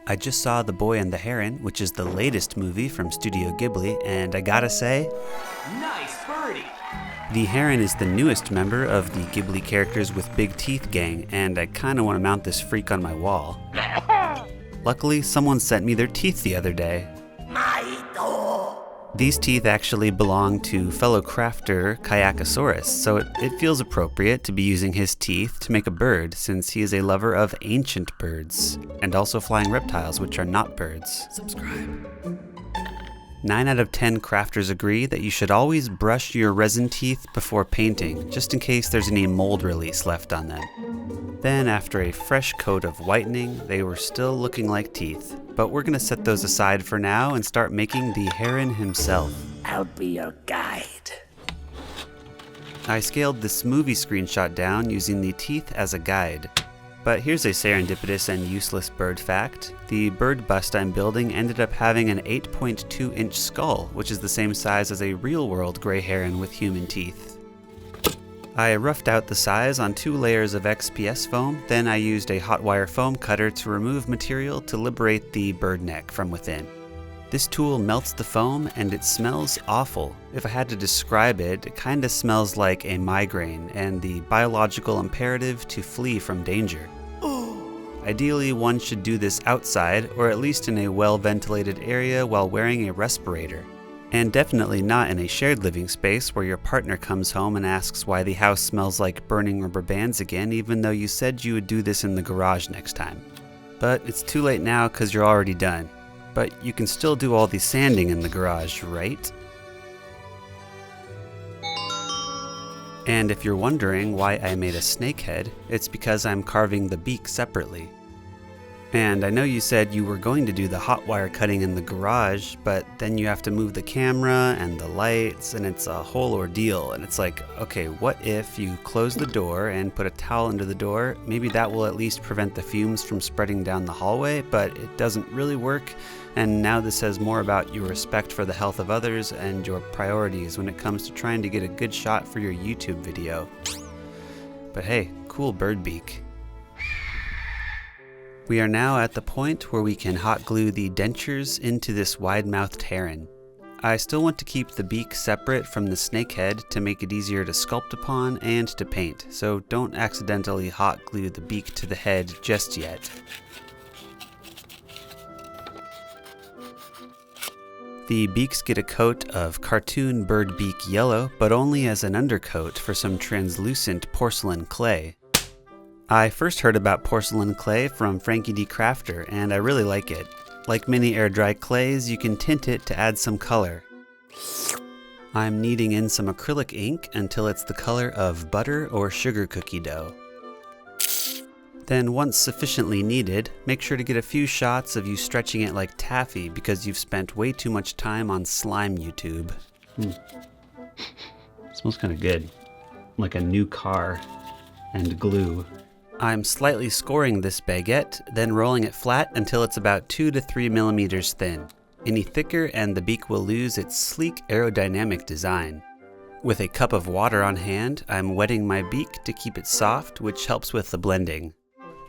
I just saw The Boy and the Heron, which is the latest movie from Studio Ghibli, and I gotta say, Nice birdie! the Heron is the newest member of the Ghibli Characters with Big Teeth gang, and I kinda wanna mount this freak on my wall. Luckily, someone sent me their teeth the other day. These teeth actually belong to fellow crafter Kayakasaurus, so it feels appropriate to be using his teeth to make a bird, since he is a lover of ancient birds, and also flying reptiles, which are not birds. Subscribe. 9 out of 10 crafters agree that you should always brush your resin teeth before painting, just in case there's any mold release left on them. Then, after a fresh coat of whitening, they were still looking like teeth. But we're gonna set those aside for now and start making the Heron himself. I'll be your guide. I scaled this movie screenshot down using the teeth as a guide. But here's a serendipitous and useless bird fact. The bird bust I'm building ended up having an 8.2-inch skull, which is the same size as a real-world gray heron with human teeth. I roughed out the size on 2 layers of XPS foam, then I used a hot wire foam cutter to remove material to liberate the bird neck from within. This tool melts the foam and it smells awful. If I had to describe it, it kinda smells like a migraine and the biological imperative to flee from danger. Ideally, one should do this outside, or at least in a well-ventilated area while wearing a respirator. And definitely not in a shared living space where your partner comes home and asks why the house smells like burning rubber bands again, even though you said you would do this in the garage next time. But it's too late now because you're already done. But you can still do all the sanding in the garage, right? And if you're wondering why I made a snake head, it's because I'm carving the beak separately. And I know you said you were going to do the hot wire cutting in the garage, but then you have to move the camera and the lights, and it's a whole ordeal. And it's like, okay, what if you close the door and put a towel under the door? Maybe that will at least prevent the fumes from spreading down the hallway, but it doesn't really work. And now this says more about your respect for the health of others and your priorities when it comes to trying to get a good shot for your YouTube video. But hey, cool bird beak. We are now at the point where we can hot glue the dentures into this wide-mouthed heron. I still want to keep the beak separate from the snake head to make it easier to sculpt upon and to paint, so don't accidentally hot glue the beak to the head just yet. The beaks get a coat of cartoon bird beak yellow, but only as an undercoat for some translucent porcelain clay. I first heard about porcelain clay from Frankie D. Crafter, and I really like it. Like many air-dry clays, you can tint it to add some color. I'm kneading in some acrylic ink until it's the color of butter or sugar cookie dough. Then once sufficiently kneaded, make sure to get a few shots of you stretching it like taffy because you've spent way too much time on slime YouTube. Smells kind of good. Like a new car and glue. I'm slightly scoring this baguette, then rolling it flat until it's about 2 to 3 millimeters thin. Any thicker and the beak will lose its sleek aerodynamic design. With a cup of water on hand, I'm wetting my beak to keep it soft, which helps with the blending.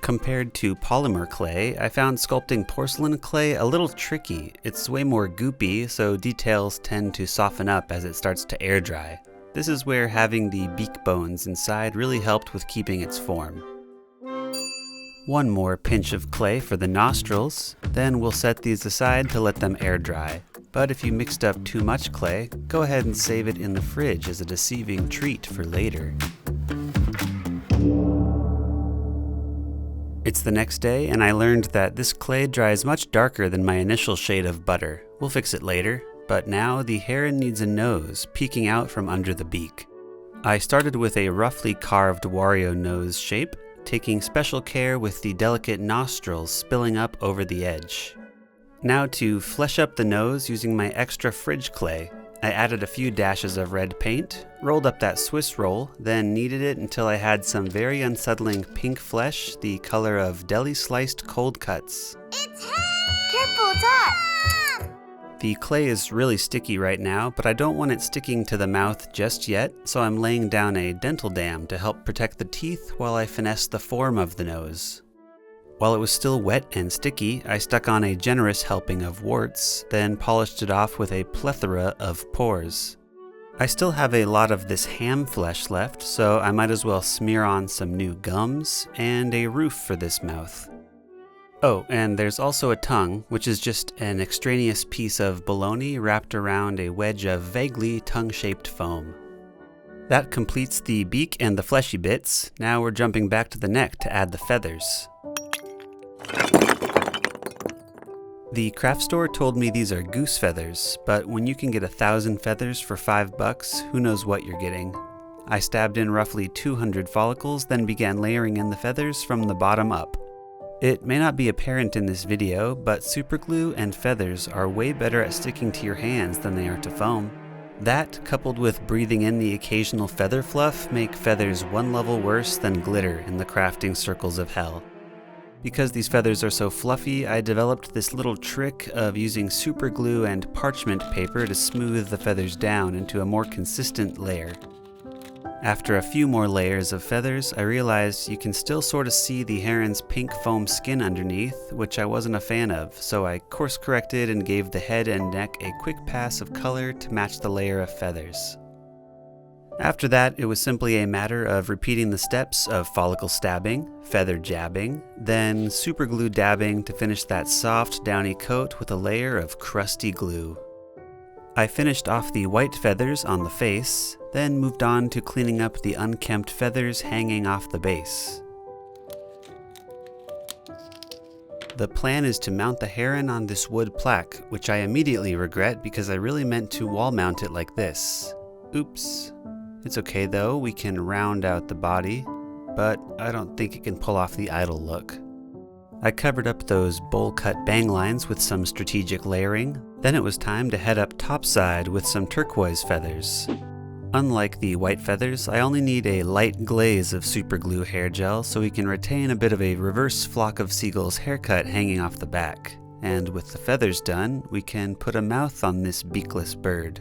Compared to polymer clay, I found sculpting porcelain clay a little tricky. It's way more goopy, so details tend to soften up as it starts to air dry. This is where having the beak bones inside really helped with keeping its form. One more pinch of clay for the nostrils, then we'll set these aside to let them air dry. But if you mixed up too much clay, go ahead and save it in the fridge as a deceiving treat for later. It's the next day, and I learned that this clay dries much darker than my initial shade of butter. We'll fix it later, but now the heron needs a nose peeking out from under the beak. I started with a roughly carved Wario nose shape, taking special care with the delicate nostrils spilling up over the edge. Now to flesh up the nose using my extra fridge clay, I added a few dashes of red paint, rolled up that Swiss roll, then kneaded it until I had some very unsettling pink flesh, the color of deli-sliced cold cuts. It's careful, it's hot! The clay is really sticky right now, but I don't want it sticking to the mouth just yet, so I'm laying down a dental dam to help protect the teeth while I finesse the form of the nose. While it was still wet and sticky, I stuck on a generous helping of warts, then polished it off with a plethora of pores. I still have a lot of this ham flesh left, so I might as well smear on some new gums and a roof for this mouth. Oh, and there's also a tongue, which is just an extraneous piece of bologna wrapped around a wedge of vaguely tongue-shaped foam. That completes the beak and the fleshy bits. Now we're jumping back to the neck to add the feathers. The craft store told me these are goose feathers, but when you can get 1,000 feathers for $5, who knows what you're getting. I stabbed in roughly 200 follicles, then began layering in the feathers from the bottom up. It may not be apparent in this video, but superglue and feathers are way better at sticking to your hands than they are to foam. That, coupled with breathing in the occasional feather fluff, make feathers one level worse than glitter in the crafting circles of hell. Because these feathers are so fluffy, I developed this little trick of using super glue and parchment paper to smooth the feathers down into a more consistent layer. After a few more layers of feathers, I realized you can still sort of see the heron's pink foam skin underneath, which I wasn't a fan of, so I course corrected and gave the head and neck a quick pass of color to match the layer of feathers. After that, it was simply a matter of repeating the steps of follicle stabbing, feather jabbing, then superglue dabbing to finish that soft, downy coat with a layer of crusty glue. I finished off the white feathers on the face, then moved on to cleaning up the unkempt feathers hanging off the base. The plan is to mount the heron on this wood plaque, which I immediately regret because I really meant to wall mount it like this. Oops. It's okay though, we can round out the body, but I don't think it can pull off the idle look. I covered up those bowl-cut bang lines with some strategic layering, then it was time to head up topside with some turquoise feathers. Unlike the white feathers, I only need a light glaze of superglue hair gel so we can retain a bit of a reverse flock of seagulls haircut hanging off the back. And with the feathers done, we can put a mouth on this beakless bird.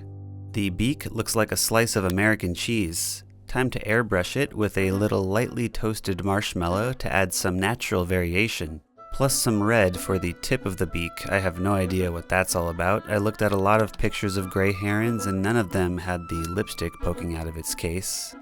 The beak looks like a slice of American cheese. Time to airbrush it with a little lightly toasted marshmallow to add some natural variation. Plus some red for the tip of the beak. I have no idea what that's all about. I looked at a lot of pictures of gray herons and none of them had the lipstick poking out of its case.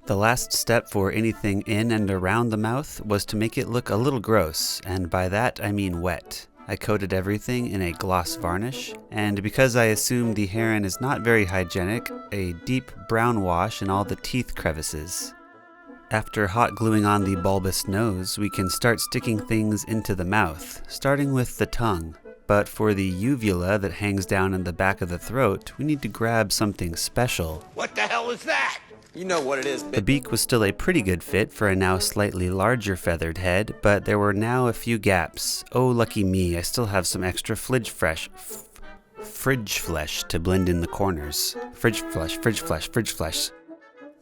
The last step for anything in and around the mouth was to make it look a little gross, and by that I mean wet. I coated everything in a gloss varnish, and because I assume the heron is not very hygienic, a deep brown wash in all the teeth crevices. After hot gluing on the bulbous nose, we can start sticking things into the mouth, starting with the tongue. But for the uvula that hangs down in the back of the throat, we need to grab something special. What the hell is that? You know what it is, The beak was still a pretty good fit for a now slightly larger feathered head, but there were now a few gaps. Oh, lucky me, I still have some extra fridge flesh to blend in the corners. Fridge flesh.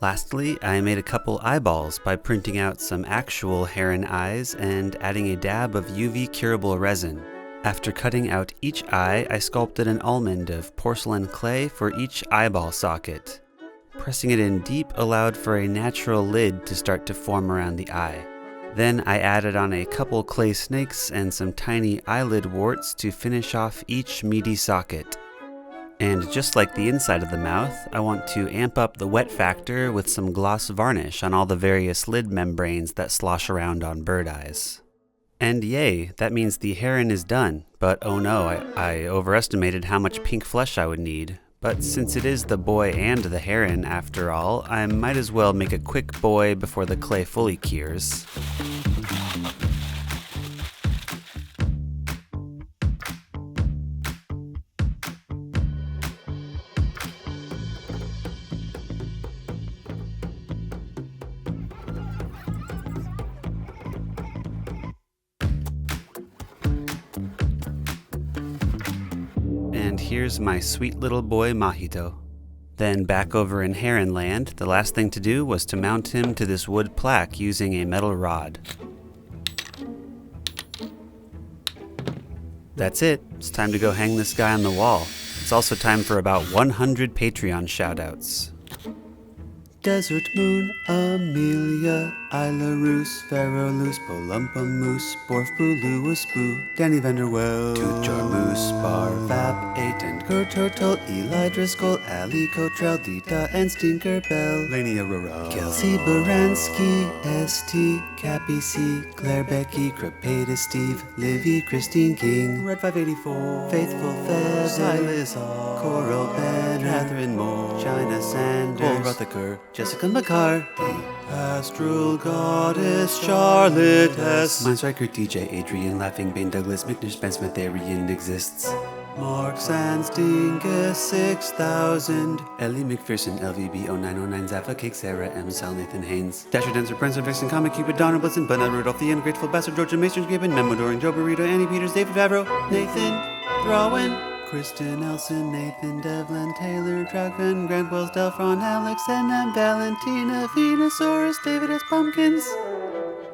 Lastly, I made a couple eyeballs by printing out some actual heron eyes and adding a dab of UV curable resin. After cutting out each eye, I sculpted an almond of porcelain clay for each eyeball socket. Pressing it in deep allowed for a natural lid to start to form around the eye. Then I added on a couple clay snakes and some tiny eyelid warts to finish off each meaty socket. And just like the inside of the mouth, I want to amp up the wet factor with some gloss varnish on all the various lid membranes that slosh around on bird eyes. And yay, that means the heron is done, but oh no, I overestimated how much pink flesh I would need. But since it is the boy and the heron after all, I might as well make a quick boy before the clay fully cures. And here's my sweet little boy Mahito. Then back over in Heron Land, the last thing to do was to mount him to this wood plaque using a metal rod. That's it. It's time to go hang this guy on the wall. It's also time for about 100 Patreon shoutouts. Desert Moon Amelia Isla Roos, Pharaoh Loose, Polumpa Moose, Borf Bulu Spoo, Danny Vanderwell, Toothjar Moose, Bar, Vap, 8 and Kurt Turtle, Eli Driscoll, Ali Cottrell, Dita and Stinker Bell, Laney Aurora, Kelsey Baranski, ST, Cappy C, Claire Becky, Crepata Steve, Livy, Christine King, Red 584, Faithful Feather, Silas Hall, Coral Banner, Catherine Moore, China Sanders, Paul Rutherker, Jessica McCarthy, Astral Goddess, Charlotte S. Mindstriker, DJ, Adrian, Laughing Bane, Douglas, McNish, Spence, Matherian exists. Mark Sands, Dingus, 6000. Ellie McPherson, LVB 0909, Zaffa Cake, Sarah, M. Sal, Nathan Haynes. Dasher Dancer, Prince of Vixen, Comic Cupid, Donna Blitzen, Bernard Rudolph, The Ungrateful Bastard, Georgia Mason, Gibbon, Memo Doring, Joe Burrito, Annie Peters, David Favreau, Nathan, Throwen, Kristen Elson, Nathan, Devlin, Taylor, Dragon, Grant Wells, Delphron, Alex, N.M., Valentina, Venusaurus, David S. Pumpkins,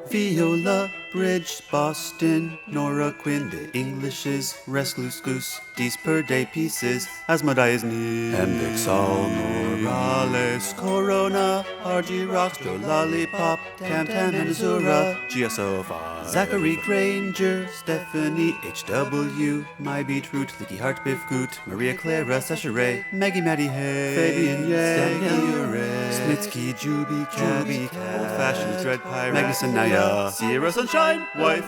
Viola, Bridge, Boston, Nora Quinn, The Englishes, Restless Goose, Dees per Day Pieces, Asmodeus Knee, Mvixal, Morales, Corona, RG Rocks, Joe Lollipop, Tam Tam and Azura, GSO5, Zachary Granger, Stephanie HW, My Beetroot, Licky Heart, Biff Goot, Maria Clara, Sasha Ray, Maggie Maddie Hay, Fabian Yang, Daniel Ure, Snitsky, Juby Cat, Old Fashioned Thread Pirate, Magnuson Naya, Sierra Sunshine, Wife,